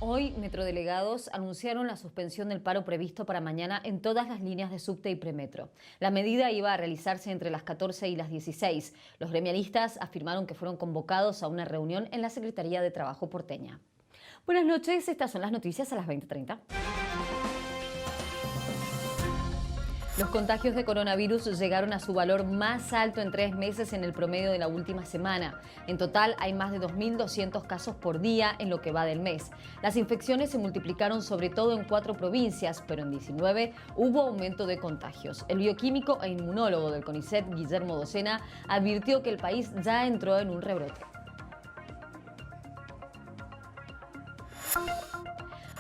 Hoy, metrodelegados anunciaron la suspensión del paro previsto para mañana en todas las líneas de subte y premetro. La medida iba a realizarse entre las 14 y las 16. Los gremialistas afirmaron que fueron convocados a una reunión en la Secretaría de Trabajo porteña. Buenas noches, estas son las noticias a las 20:30. Los contagios de coronavirus llegaron a su valor más alto en 3 meses en el promedio de la última semana. En total hay más de 2.200 casos por día en lo que va del mes. Las infecciones se multiplicaron sobre todo en 4 provincias, pero en 19 hubo aumento de contagios. El bioquímico e inmunólogo del CONICET, Guillermo Docena, advirtió que el país ya entró en un rebrote.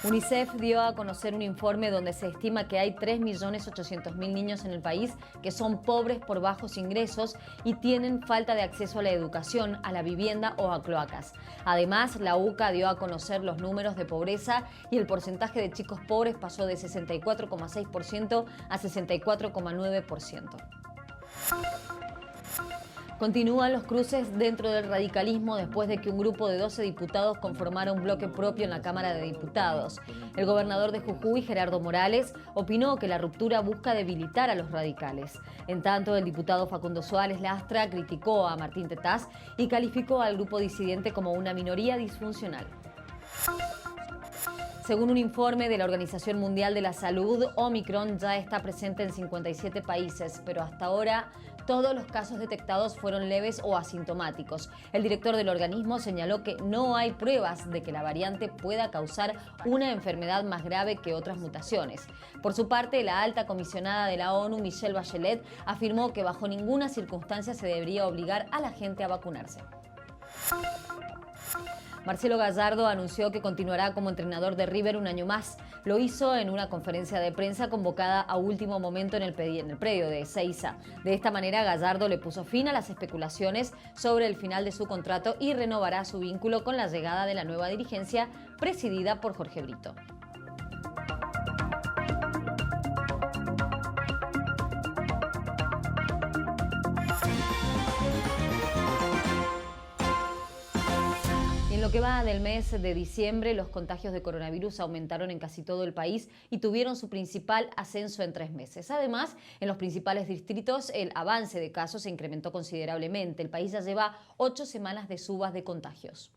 UNICEF dio a conocer un informe donde se estima que hay 3.800.000 niños en el país que son pobres por bajos ingresos y tienen falta de acceso a la educación, a la vivienda o a cloacas. Además, la UCA dio a conocer los números de pobreza y el porcentaje de chicos pobres pasó de 64,6% a 64,9%. Continúan los cruces dentro del radicalismo después de que un grupo de 12 diputados conformara un bloque propio en la Cámara de Diputados. El gobernador de Jujuy, Gerardo Morales, opinó que la ruptura busca debilitar a los radicales. En tanto, el diputado Facundo Suárez Lastra criticó a Martín Tetaz y calificó al grupo disidente como una minoría disfuncional. Según un informe de la Organización Mundial de la Salud, Omicron ya está presente en 57 países, pero hasta ahora todos los casos detectados fueron leves o asintomáticos. El director del organismo señaló que no hay pruebas de que la variante pueda causar una enfermedad más grave que otras mutaciones. Por su parte, la alta comisionada de la ONU, Michelle Bachelet, afirmó que bajo ninguna circunstancia se debería obligar a la gente a vacunarse. Marcelo Gallardo anunció que continuará como entrenador de River un año más. Lo hizo en una conferencia de prensa convocada a último momento en el predio de Ezeiza. De esta manera, Gallardo le puso fin a las especulaciones sobre el final de su contrato y renovará su vínculo con la llegada de la nueva dirigencia presidida por Jorge Brito. En lo que va del mes de diciembre, los contagios de coronavirus aumentaron en casi todo el país y tuvieron su principal ascenso en 3 meses. Además, en los principales distritos, el avance de casos se incrementó considerablemente. El país ya lleva 8 semanas de subas de contagios.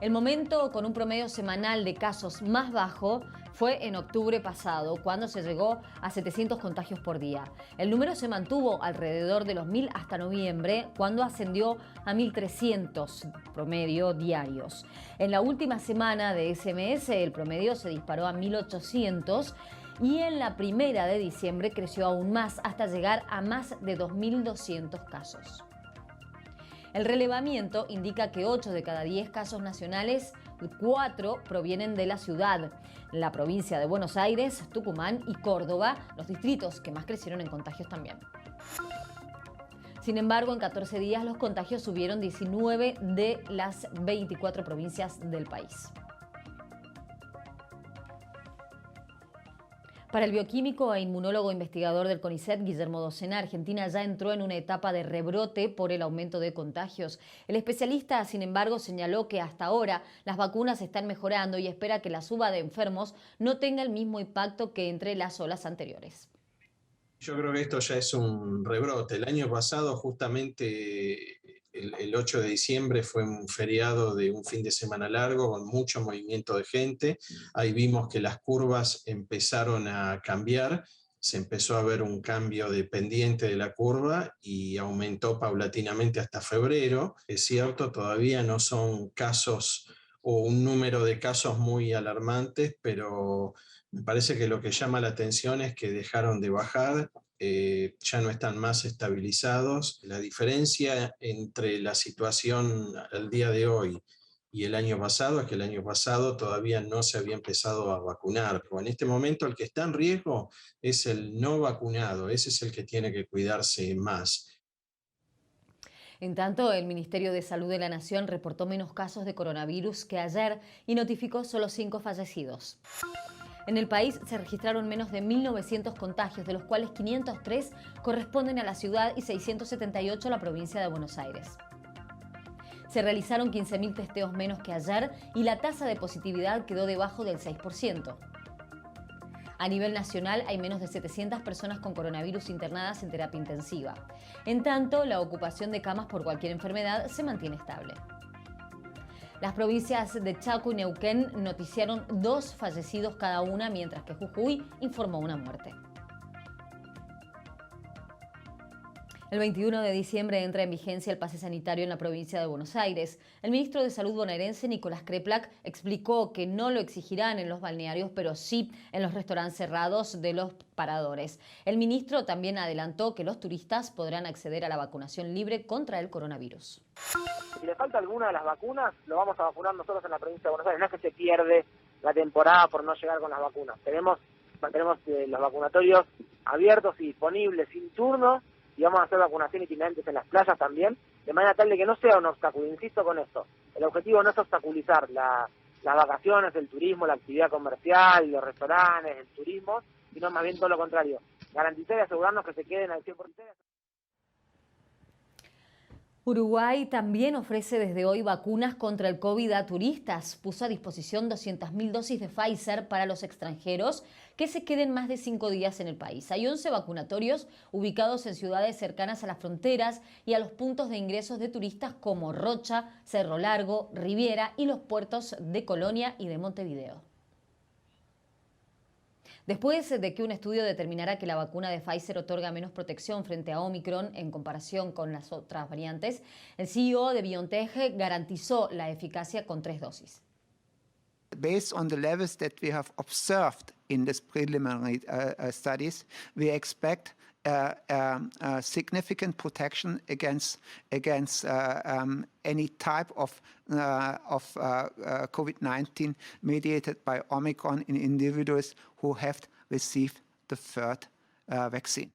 El momento con un promedio semanal de casos más bajo fue en octubre pasado, cuando se llegó a 700 contagios por día. El número se mantuvo alrededor de los 1.000 hasta noviembre, cuando ascendió a 1.300 promedio diarios. En la última semana de ese mes, el promedio se disparó a 1.800 y en la primera de diciembre creció aún más hasta llegar a más de 2.200 casos. El relevamiento indica que 8 de cada 10 casos nacionales, 4 provienen de la ciudad. La provincia de Buenos Aires, Tucumán y Córdoba, los distritos que más crecieron en contagios también. Sin embargo, en 14 días los contagios subieron 19 de las 24 provincias del país. Para el bioquímico e inmunólogo investigador del CONICET, Guillermo Docena, Argentina ya entró en una etapa de rebrote por el aumento de contagios. El especialista, sin embargo, señaló que hasta ahora las vacunas están mejorando y espera que la suba de enfermos no tenga el mismo impacto que entre las olas anteriores. Yo creo que esto ya es un rebrote. El año pasado, justamente el 8 de diciembre, fue un feriado de un fin de semana largo con mucho movimiento de gente. Ahí vimos que las curvas empezaron a cambiar, se empezó a ver un cambio de pendiente de la curva y aumentó paulatinamente hasta febrero. Es cierto, todavía no son casos o un número de casos muy alarmantes, pero me parece que lo que llama la atención es que dejaron de bajar, ya no están más estabilizados. La diferencia entre la situación al día de hoy y el año pasado es que el año pasado todavía no se había empezado a vacunar. En este momento el que está en riesgo es el no vacunado, ese es el que tiene que cuidarse más. En tanto, el Ministerio de Salud de la Nación reportó menos casos de coronavirus que ayer y notificó solo 5 fallecidos. En el país se registraron menos de 1.900 contagios, de los cuales 503 corresponden a la ciudad y 678 a la provincia de Buenos Aires. Se realizaron 15.000 testeos menos que ayer y la tasa de positividad quedó debajo del 6%. A nivel nacional hay menos de 700 personas con coronavirus internadas en terapia intensiva. En tanto, la ocupación de camas por cualquier enfermedad se mantiene estable. Las provincias de Chaco y Neuquén noticiaron 2 fallecidos cada una, mientras que Jujuy informó una muerte. El 21 de diciembre entra en vigencia el pase sanitario en la provincia de Buenos Aires. El ministro de Salud bonaerense, Nicolás Kreplak, explicó que no lo exigirán en los balnearios, pero sí en los restaurantes cerrados de los paradores. El ministro también adelantó que los turistas podrán acceder a la vacunación libre contra el coronavirus. Si le falta alguna de las vacunas, lo vamos a vacunar nosotros en la provincia de Buenos Aires. No es que se pierde la temporada por no llegar con las vacunas. Tenemos los vacunatorios abiertos y disponibles sin turno, y vamos a hacer vacunación itinerantes en las playas también, de manera tal de que no sea un obstáculo. Insisto con esto, el objetivo no es obstaculizar las vacaciones, el turismo, la actividad comercial, los restaurantes, el turismo, sino más bien todo lo contrario, garantizar y asegurarnos que se queden al 100%. Uruguay también ofrece desde hoy vacunas contra el COVID a turistas. Puso a disposición 200.000 dosis de Pfizer para los extranjeros que se queden más de 5 días en el país. Hay 11 vacunatorios ubicados en ciudades cercanas a las fronteras y a los puntos de ingresos de turistas como Rocha, Cerro Largo, Riviera y los puertos de Colonia y de Montevideo. Después de que un estudio determinara que la vacuna de Pfizer otorga menos protección frente a Omicron en comparación con las otras variantes, el CEO de BioNTech garantizó la eficacia con 3 dosis. Based on the levels that we have observed in these preliminary studies, we expect significant protection against any type of COVID-19 mediated by Omicron in individuals who have received the third vaccine.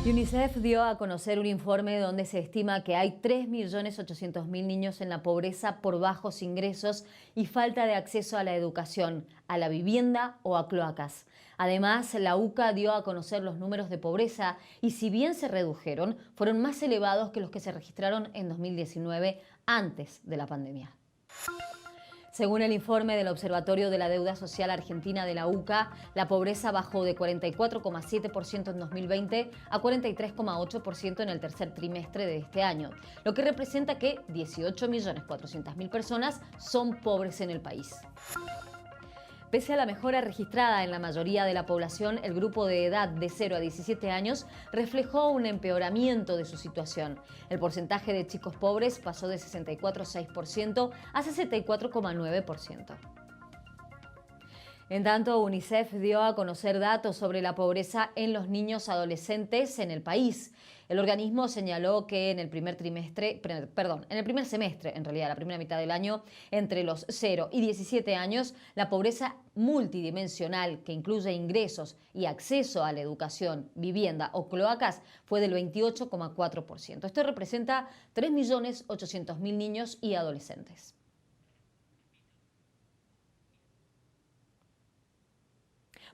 UNICEF dio a conocer un informe donde se estima que hay 3.800.000 niños en la pobreza por bajos ingresos y falta de acceso a la educación, a la vivienda o a cloacas. Además, la UCA dio a conocer los números de pobreza y si bien se redujeron, fueron más elevados que los que se registraron en 2019 antes de la pandemia. Según el informe del Observatorio de la Deuda Social Argentina de la UCA, la pobreza bajó de 44,7% en 2020 a 43,8% en el tercer trimestre de este año, lo que representa que 18.400.000 personas son pobres en el país. Pese a la mejora registrada en la mayoría de la población, el grupo de edad de 0 a 17 años reflejó un empeoramiento de su situación. El porcentaje de chicos pobres pasó de 64,6% a 64,9%. En tanto, UNICEF dio a conocer datos sobre la pobreza en los niños adolescentes en el país. El organismo señaló que en el primer semestre, la primera mitad del año, entre los 0 y 17 años, la pobreza multidimensional, que incluye ingresos y acceso a la educación, vivienda o cloacas, fue del 28,4%. Esto representa 3.800.000 niños y adolescentes.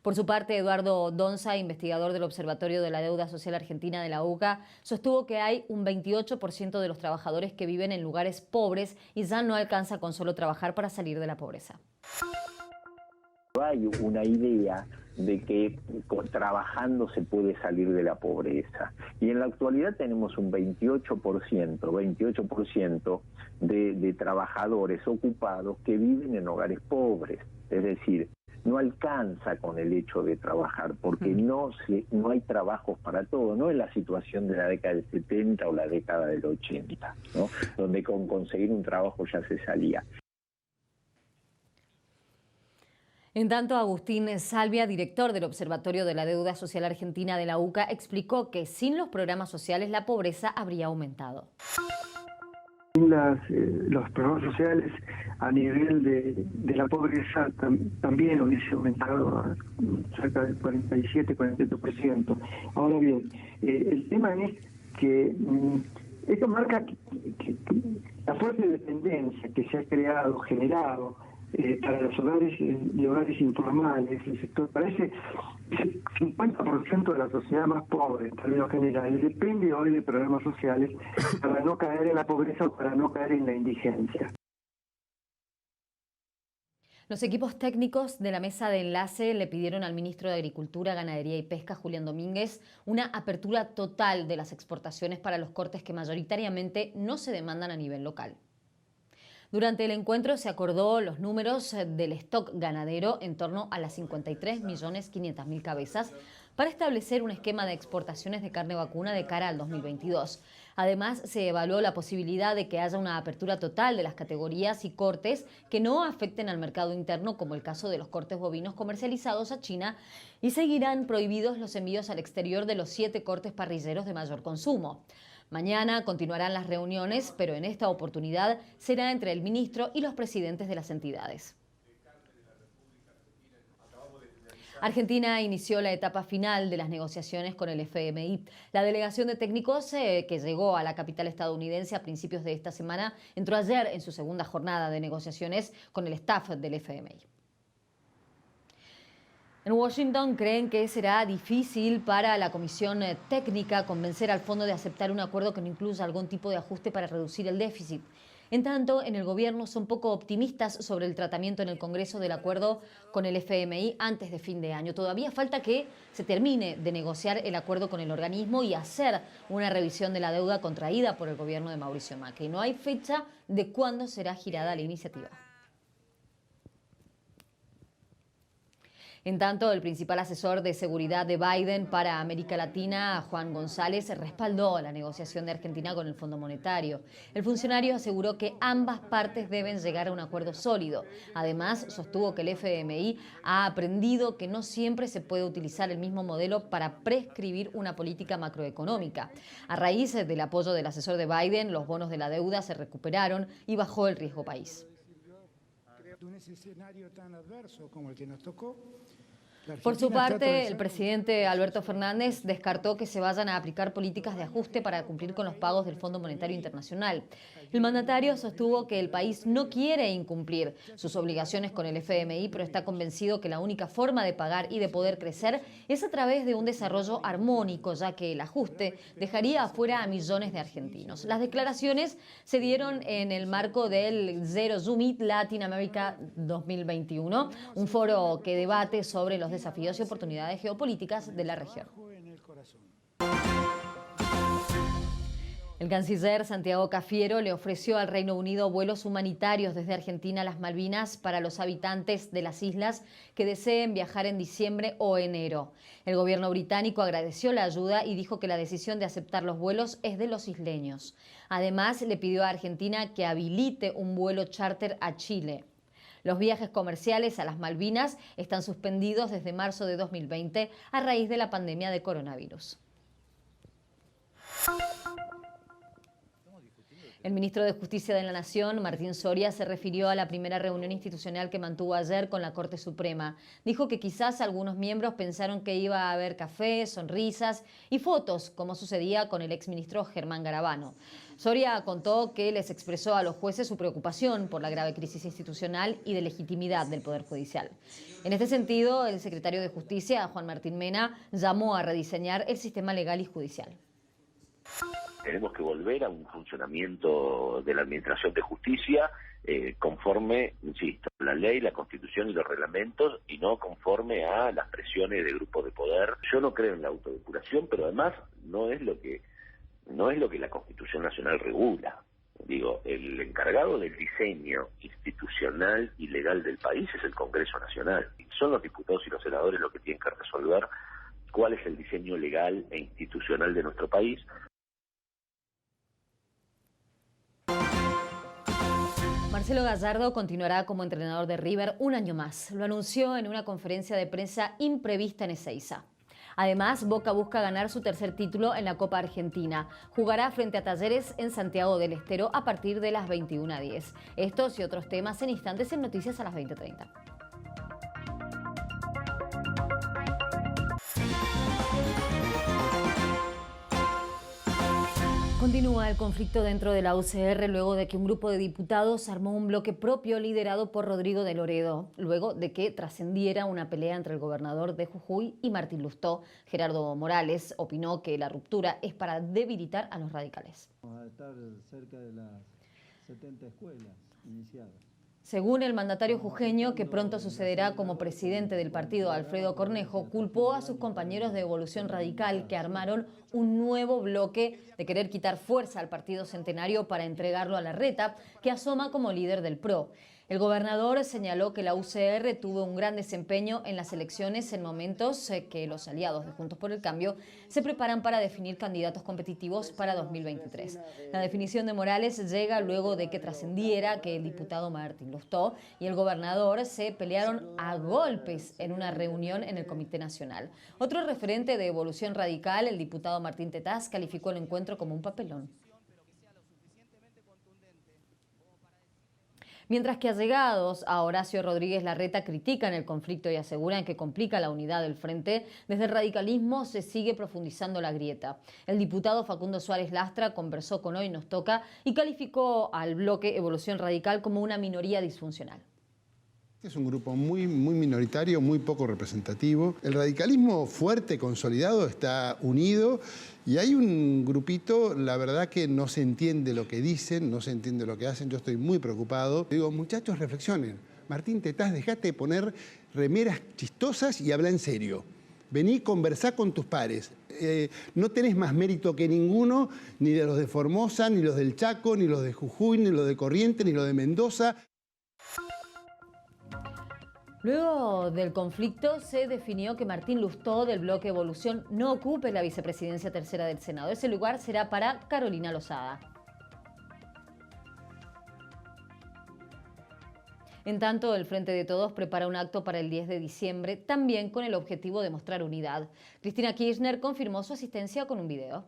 Por su parte, Eduardo Donza, investigador del Observatorio de la Deuda Social Argentina de la UCA, sostuvo que hay un 28% de los trabajadores que viven en lugares pobres y ya no alcanza con solo trabajar para salir de la pobreza. Hay una idea de que trabajando se puede salir de la pobreza. Y en la actualidad tenemos un 28% de trabajadores ocupados que viven en hogares pobres. Es decir, no alcanza con el hecho de trabajar, porque no hay trabajos para todo, no es la situación de la década del 70 o la década del 80, ¿no? Donde con conseguir un trabajo ya se salía. En tanto, Agustín Salvia, director del Observatorio de la Deuda Social Argentina de la UCA, explicó que sin los programas sociales la pobreza habría aumentado. los programas sociales a nivel de la pobreza también hubiese aumentado a cerca del 47-48%. Ahora bien, el tema es que esto marca que la fuerte dependencia que se ha generado para los hogares y hogares informales, el sector, parece el 50% de la sociedad más pobre en términos generales depende hoy de programas sociales para no caer en la pobreza o para no caer en la indigencia. Los equipos técnicos de la mesa de enlace le pidieron al ministro de Agricultura, Ganadería y Pesca, Julián Domínguez, una apertura total de las exportaciones para los cortes que mayoritariamente no se demandan a nivel local. Durante el encuentro se acordó los números del stock ganadero en torno a las 53.500.000 cabezas para establecer un esquema de exportaciones de carne vacuna de cara al 2022. Además, se evaluó la posibilidad de que haya una apertura total de las categorías y cortes que no afecten al mercado interno, como el caso de los cortes bovinos comercializados a China, y seguirán prohibidos los envíos al exterior de los 7 cortes parrilleros de mayor consumo. Mañana continuarán las reuniones, pero en esta oportunidad será entre el ministro y los presidentes de las entidades. Argentina inició la etapa final de las negociaciones con el FMI. La delegación de técnicos que llegó a la capital estadounidense a principios de esta semana entró ayer en su segunda jornada de negociaciones con el staff del FMI. En Washington creen que será difícil para la comisión técnica convencer al fondo de aceptar un acuerdo que no incluya algún tipo de ajuste para reducir el déficit. En tanto, en el gobierno son poco optimistas sobre el tratamiento en el Congreso del acuerdo con el FMI antes de fin de año. Todavía falta que se termine de negociar el acuerdo con el organismo y hacer una revisión de la deuda contraída por el gobierno de Mauricio Macri. No hay fecha de cuándo será girada la iniciativa. En tanto, el principal asesor de seguridad de Biden para América Latina, Juan González, respaldó la negociación de Argentina con el Fondo Monetario. El funcionario aseguró que ambas partes deben llegar a un acuerdo sólido. Además, sostuvo que el FMI ha aprendido que no siempre se puede utilizar el mismo modelo para prescribir una política macroeconómica. A raíz del apoyo del asesor de Biden, los bonos de la deuda se recuperaron y bajó el riesgo país. Un escenario tan adverso como el que nos tocó. Por su parte, el presidente Alberto Fernández descartó que se vayan a aplicar políticas de ajuste para cumplir con los pagos del Fondo Monetario Internacional. El mandatario sostuvo que el país no quiere incumplir sus obligaciones con el FMI, pero está convencido que la única forma de pagar y de poder crecer es a través de un desarrollo armónico, ya que el ajuste dejaría afuera a millones de argentinos. Las declaraciones se dieron en el marco del Zero Summit Latin America 2021, un foro que debate sobre los desafíos y oportunidades geopolíticas de la región. El canciller Santiago Cafiero le ofreció al Reino Unido vuelos humanitarios desde Argentina a las Malvinas para los habitantes de las islas que deseen viajar en diciembre o enero. El gobierno británico agradeció la ayuda y dijo que la decisión de aceptar los vuelos es de los isleños. Además, le pidió a Argentina que habilite un vuelo charter a Chile. Los viajes comerciales a las Malvinas están suspendidos desde marzo de 2020 a raíz de la pandemia de coronavirus. El ministro de Justicia de la Nación, Martín Soria, se refirió a la primera reunión institucional que mantuvo ayer con la Corte Suprema. Dijo que quizás algunos miembros pensaron que iba a haber café, sonrisas y fotos, como sucedía con el exministro Germán Garabano. Soria contó que les expresó a los jueces su preocupación por la grave crisis institucional y de legitimidad del Poder Judicial. En este sentido, el secretario de Justicia, Juan Martín Mena, llamó a rediseñar el sistema legal y judicial. Tenemos que volver a un funcionamiento de la Administración de Justicia conforme, insisto, la ley, la Constitución y los reglamentos, y no conforme a las presiones de grupos de poder. Yo no creo en la autodepuración, pero además no es lo que la Constitución Nacional regula. Digo, el encargado del diseño institucional y legal del país es el Congreso Nacional. Son los diputados y los senadores los que tienen que resolver cuál es el diseño legal e institucional de nuestro país. Marcelo Gallardo continuará como entrenador de River un año más. Lo anunció en una conferencia de prensa imprevista en Ezeiza. Además, Boca busca ganar su tercer título en la Copa Argentina. Jugará frente a Talleres en Santiago del Estero a partir de las 21:10. Estos y otros temas en instantes en Noticias a las 20:30. Continúa el conflicto dentro de la UCR luego de que un grupo de diputados armó un bloque propio liderado por Rodrigo de Loredo, luego de que trascendiera una pelea entre el gobernador de Jujuy y Martín Lustó. Gerardo Morales opinó que la ruptura es para debilitar a los radicales. Vamos a estar cerca de las 70 escuelas iniciadas. Según el mandatario jujeño, que pronto sucederá como presidente del partido, Alfredo Cornejo, culpó a sus compañeros de Evolución Radical que armaron un nuevo bloque de querer quitar fuerza al partido centenario para entregarlo a Larreta, que asoma como líder del PRO. El gobernador señaló que la UCR tuvo un gran desempeño en las elecciones en momentos que los aliados de Juntos por el Cambio se preparan para definir candidatos competitivos para 2023. La definición de Morales llega luego de que trascendiera que el diputado Martín Lustó y el gobernador se pelearon a golpes en una reunión en el Comité Nacional. Otro referente de Evolución Radical, el diputado Martín Tetaz, calificó el encuentro como un papelón. Mientras que allegados a Horacio Rodríguez Larreta critican el conflicto y aseguran que complica la unidad del frente, desde el radicalismo se sigue profundizando la grieta. El diputado Facundo Suárez Lastra conversó con Hoy Nos Toca y calificó al bloque Evolución Radical como una minoría disfuncional. Es un grupo muy minoritario, muy poco representativo. El radicalismo fuerte, consolidado, está unido y hay un grupito, la verdad que no se entiende lo que dicen, no se entiende lo que hacen. Yo estoy muy preocupado. Digo, muchachos, reflexionen. Martín Tetaz, dejate de poner remeras chistosas y habla en serio. Vení, conversá con tus pares. No tenés más mérito que ninguno, ni de los de Formosa, ni los del Chaco, ni los de Jujuy, ni los de Corrientes, ni los de Mendoza. Luego del conflicto se definió que Martín Lustó del bloque Evolución no ocupe la vicepresidencia tercera del Senado. Ese lugar será para Carolina Lozada. En tanto, el Frente de Todos prepara un acto para el 10 de diciembre, también con el objetivo de mostrar unidad. Cristina Kirchner confirmó su asistencia con un video.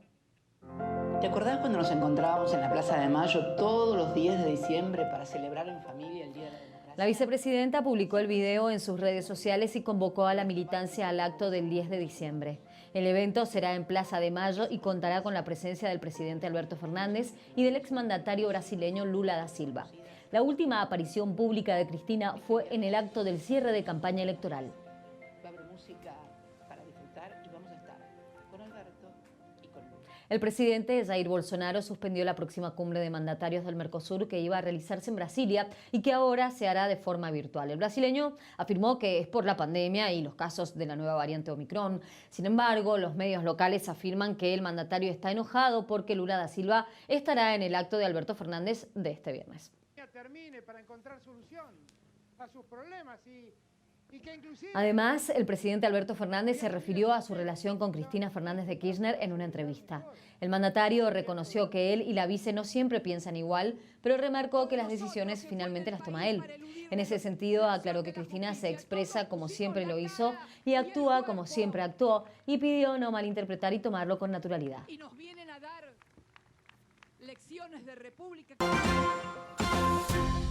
¿Te acordás cuando nos encontrábamos en la Plaza de Mayo todos los 10 de diciembre para celebrar en familia el Día de la Democracia? La vicepresidenta publicó el video en sus redes sociales y convocó a la militancia al acto del 10 de diciembre. El evento será en Plaza de Mayo y contará con la presencia del presidente Alberto Fernández y del exmandatario brasileño Lula da Silva. La última aparición pública de Cristina fue en el acto del cierre de campaña electoral. Va a haber música para disfrutar y vamos a estar con Alberto y con Lula. El presidente Jair Bolsonaro suspendió la próxima cumbre de mandatarios del Mercosur que iba a realizarse en Brasilia y que ahora se hará de forma virtual. El brasileño afirmó que es por la pandemia y los casos de la nueva variante Omicron. Sin embargo, los medios locales afirman que el mandatario está enojado porque Lula da Silva estará en el acto de Alberto Fernández de este viernes. Termine para encontrar solución a sus problemas y que inclusive... Además, el presidente Alberto Fernández se refirió a su relación con Cristina Fernández de Kirchner en una entrevista. El mandatario reconoció que él y la vice no siempre piensan igual, pero remarcó que las decisiones finalmente las toma él. En ese sentido, aclaró que Cristina se expresa como siempre lo hizo y actúa como siempre actuó y pidió no malinterpretar y tomarlo con naturalidad. Y nos vienen a dar lecciones de república.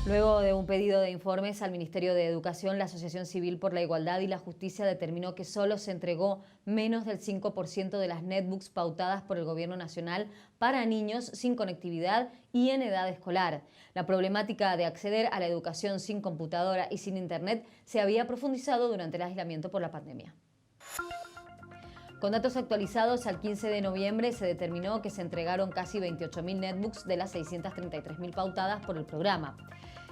Luego de un pedido de informes al Ministerio de Educación, la Asociación Civil por la Igualdad y la Justicia determinó que solo se entregó menos del 5% de las netbooks pautadas por el Gobierno Nacional para niños sin conectividad y en edad escolar. La problemática de acceder a la educación sin computadora y sin internet se había profundizado durante el aislamiento por la pandemia. Con datos actualizados al 15 de noviembre se determinó que se entregaron casi 28.000 netbooks de las 633.000 pautadas por el programa.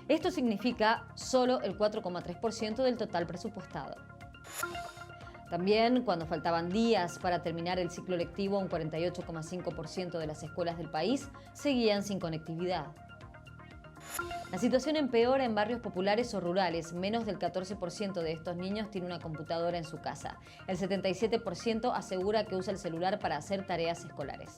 Esto significa solo el 4,3% del total presupuestado. También, cuando faltaban días para terminar el ciclo lectivo, un 48,5% de las escuelas del país seguían sin conectividad. La situación empeora en barrios populares o rurales. Menos del 14% de estos niños tiene una computadora en su casa. El 77% asegura que usa el celular para hacer tareas escolares.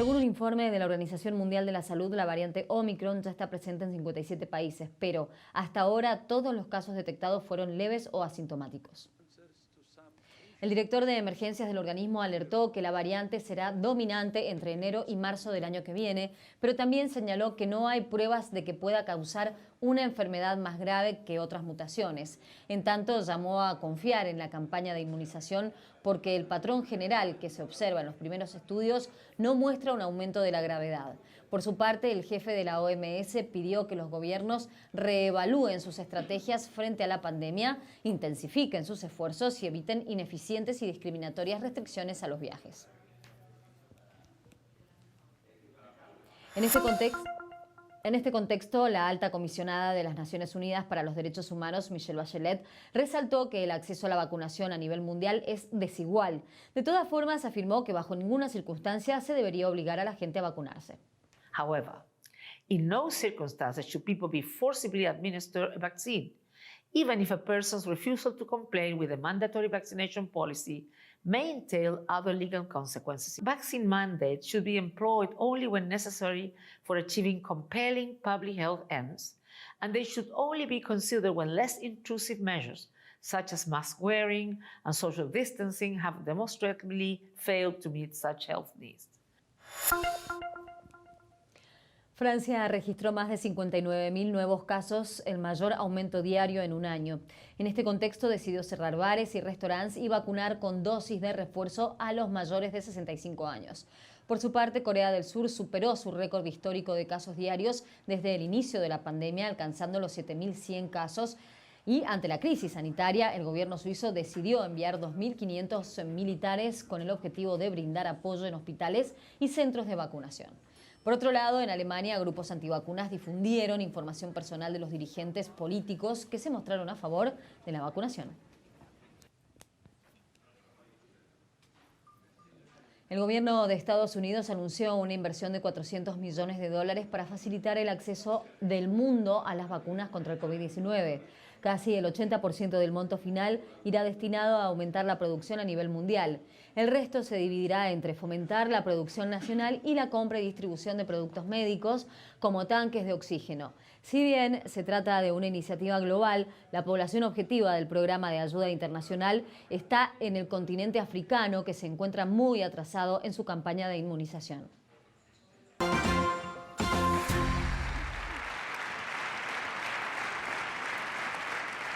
Según un informe de la Organización Mundial de la Salud, la variante Omicron ya está presente en 57 países, pero hasta ahora todos los casos detectados fueron leves o asintomáticos. El director de emergencias del organismo alertó que la variante será dominante entre enero y marzo del año que viene, pero también señaló que no hay pruebas de que pueda causar una enfermedad más grave que otras mutaciones. En tanto, llamó a confiar en la campaña de inmunización porque el patrón general que se observa en los primeros estudios no muestra un aumento de la gravedad. Por su parte, el jefe de la OMS pidió que los gobiernos reevalúen sus estrategias frente a la pandemia, intensifiquen sus esfuerzos y eviten ineficientes y discriminatorias restricciones a los viajes. En este contexto, la alta comisionada de las Naciones Unidas para los Derechos Humanos, Michelle Bachelet, resaltó que el acceso a la vacunación a nivel mundial es desigual. De todas formas, afirmó que bajo ninguna circunstancia se debería obligar a la gente a vacunarse. However, in no circumstances should people be forcibly administered a vaccine, even if a person's refusal to comply with a mandatory vaccination policy may entail other legal consequences. Vaccine mandates should be employed only when necessary for achieving compelling public health ends, and they should only be considered when less intrusive measures, such as mask wearing and social distancing, have demonstrably failed to meet such health needs. Francia registró más de 59.000 nuevos casos, el mayor aumento diario en un año. En este contexto decidió cerrar bares y restaurantes y vacunar con dosis de refuerzo a los mayores de 65 años. Por su parte, Corea del Sur superó su récord histórico de casos diarios desde el inicio de la pandemia, alcanzando los 7.100 casos. Y ante la crisis sanitaria, el gobierno suizo decidió enviar 2.500 militares con el objetivo de brindar apoyo en hospitales y centros de vacunación. Por otro lado, en Alemania, grupos antivacunas difundieron información personal de los dirigentes políticos que se mostraron a favor de la vacunación. El gobierno de Estados Unidos anunció una inversión de $400 millones para facilitar el acceso del mundo a las vacunas contra el COVID-19. Casi el 80% del monto final irá destinado a aumentar la producción a nivel mundial. El resto se dividirá entre fomentar la producción nacional y la compra y distribución de productos médicos como tanques de oxígeno. Si bien se trata de una iniciativa global, la población objetiva del programa de ayuda internacional está en el continente africano, que se encuentra muy atrasado en su campaña de inmunización.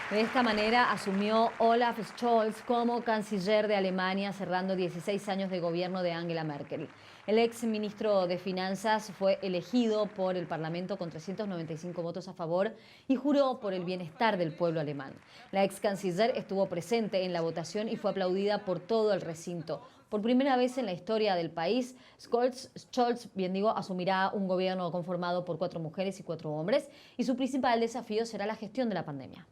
De esta manera asumió Olaf Scholz como canciller de Alemania, cerrando 16 años de gobierno de Angela Merkel. El ex ministro de Finanzas fue elegido por el Parlamento con 395 votos a favor y juró por el bienestar del pueblo alemán. La ex canciller estuvo presente en la votación y fue aplaudida por todo el recinto. Por primera vez en la historia del país, Scholz, asumirá un gobierno conformado por 4 mujeres y 4 hombres, y su principal desafío será la gestión de la pandemia.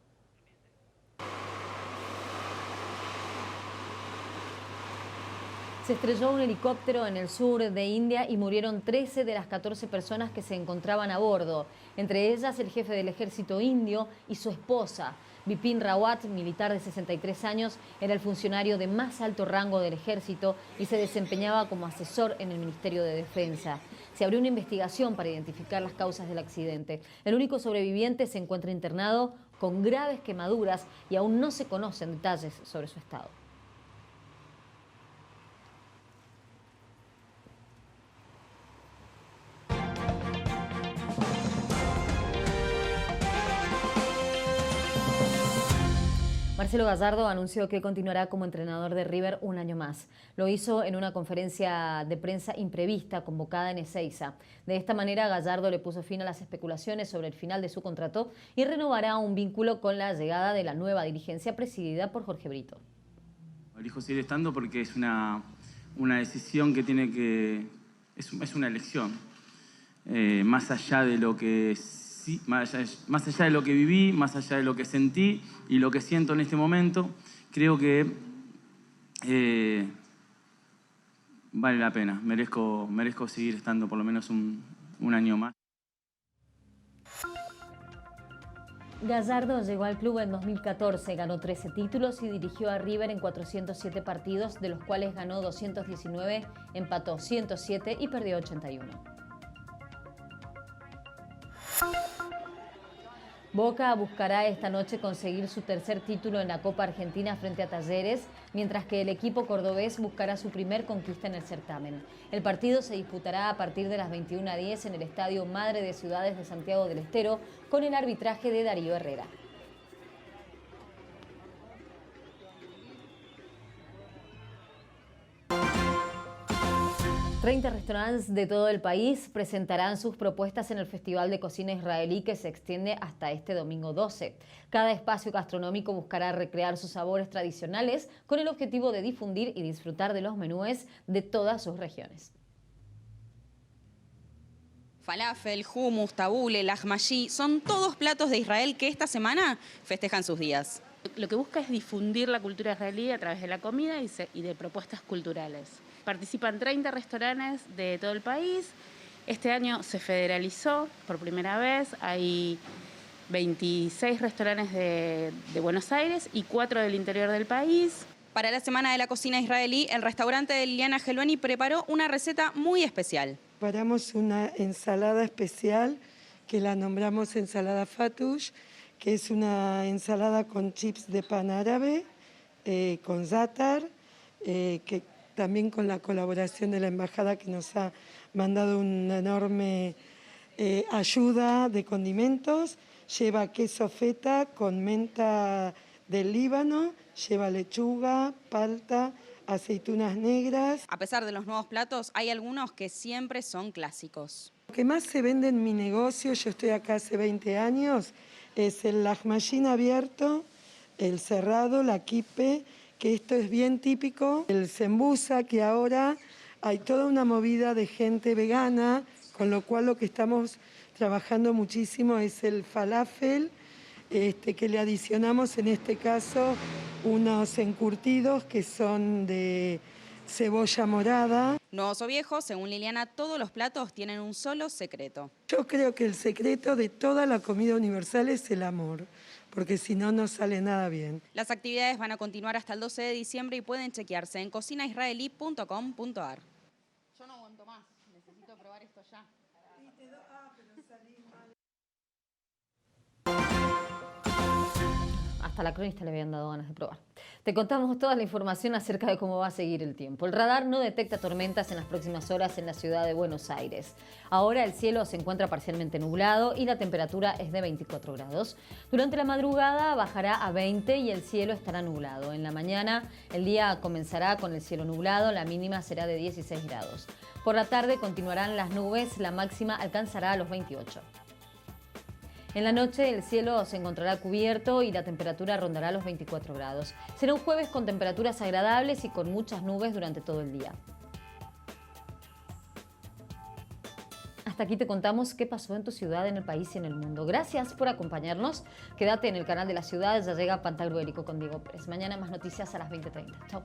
Se estrelló un helicóptero en el sur de India y murieron 13 de las 14 personas que se encontraban a bordo, entre ellas el jefe del ejército indio y su esposa. Bipin Rawat, militar de 63 años, era el funcionario de más alto rango del ejército y se desempeñaba como asesor en el Ministerio de Defensa. Se abrió una investigación para identificar las causas del accidente. El único sobreviviente se encuentra internado con graves quemaduras y aún no se conocen detalles sobre su estado. Marcelo Gallardo anunció que continuará como entrenador de River un año más. Lo hizo en una conferencia de prensa imprevista convocada en Ezeiza. De esta manera, Gallardo le puso fin a las especulaciones sobre el final de su contrato y renovará un vínculo con la llegada de la nueva dirigencia presidida por Jorge Brito. Elijo seguir estando porque es una decisión que tiene que... es una elección. Más allá de lo que... Más allá de lo que viví, más allá de lo que sentí y lo que siento en este momento, creo que vale la pena. Merezco seguir estando por lo menos un año más. Gallardo llegó al club en 2014, ganó 13 títulos y dirigió a River en 407 partidos, de los cuales ganó 219, empató 107 y perdió 81. Boca buscará esta noche conseguir su tercer título en la Copa Argentina frente a Talleres, mientras que el equipo cordobés buscará su primer conquista en el certamen. El partido se disputará a partir de las 21:10 en el Estadio Madre de Ciudades de Santiago del Estero, con el arbitraje de Darío Herrera. 30 restaurantes de todo el país presentarán sus propuestas en el Festival de Cocina Israelí que se extiende hasta este domingo 12. Cada espacio gastronómico buscará recrear sus sabores tradicionales con el objetivo de difundir y disfrutar de los menúes de todas sus regiones. Falafel, hummus, tabule, lahmashí, son todos platos de Israel que esta semana festejan sus días. Lo que busca es difundir la cultura israelí a través de la comida y de propuestas culturales. Participan 30 restaurantes de todo el país. Este año se federalizó por primera vez. Hay 26 restaurantes de Buenos Aires y 4 del interior del país. Para la Semana de la Cocina Israelí, el restaurante de Liliana Geloni preparó una receta muy especial. Preparamos una ensalada especial que la nombramos ensalada Fatoush, que es una ensalada con chips de pan árabe, con za'atar, que también con la colaboración de la embajada que nos ha mandado una enorme ayuda de condimentos. Lleva queso feta con menta del Líbano, lleva lechuga, palta, aceitunas negras. A pesar de los nuevos platos, hay algunos que siempre son clásicos. Lo que más se vende en mi negocio, yo estoy acá hace 20 años, es el lahmashín abierto, el cerrado, la kipe, que esto es bien típico, el sembusa, que ahora hay toda una movida de gente vegana, con lo cual lo que estamos trabajando muchísimo es el falafel, que le adicionamos en este caso unos encurtidos que son de cebolla morada. Nuevos o viejos, según Liliana, todos los platos tienen un solo secreto. Yo creo que el secreto de toda la comida universal es el amor, porque si no, no sale nada bien. Las actividades van a continuar hasta el 12 de diciembre y pueden chequearse en cocinaisraelí.com.ar. Yo no aguanto más, necesito probar esto ya. Hasta la cronista le habían dado ganas de probar. Te contamos toda la información acerca de cómo va a seguir el tiempo. El radar no detecta tormentas en las próximas horas en la ciudad de Buenos Aires. Ahora el cielo se encuentra parcialmente nublado y la temperatura es de 24 grados. Durante la madrugada bajará a 20 y el cielo estará nublado. En la mañana el día comenzará con el cielo nublado, la mínima será de 16 grados. Por la tarde continuarán las nubes, la máxima alcanzará a los 28. En la noche el cielo se encontrará cubierto y la temperatura rondará los 24 grados. Será un jueves con temperaturas agradables y con muchas nubes durante todo el día. Hasta aquí te contamos qué pasó en tu ciudad, en el país y en el mundo. Gracias por acompañarnos. Quédate en el canal de la ciudad, ya llega Pantagruélico con Diego Pérez. Mañana más noticias a las 20:30. Chao.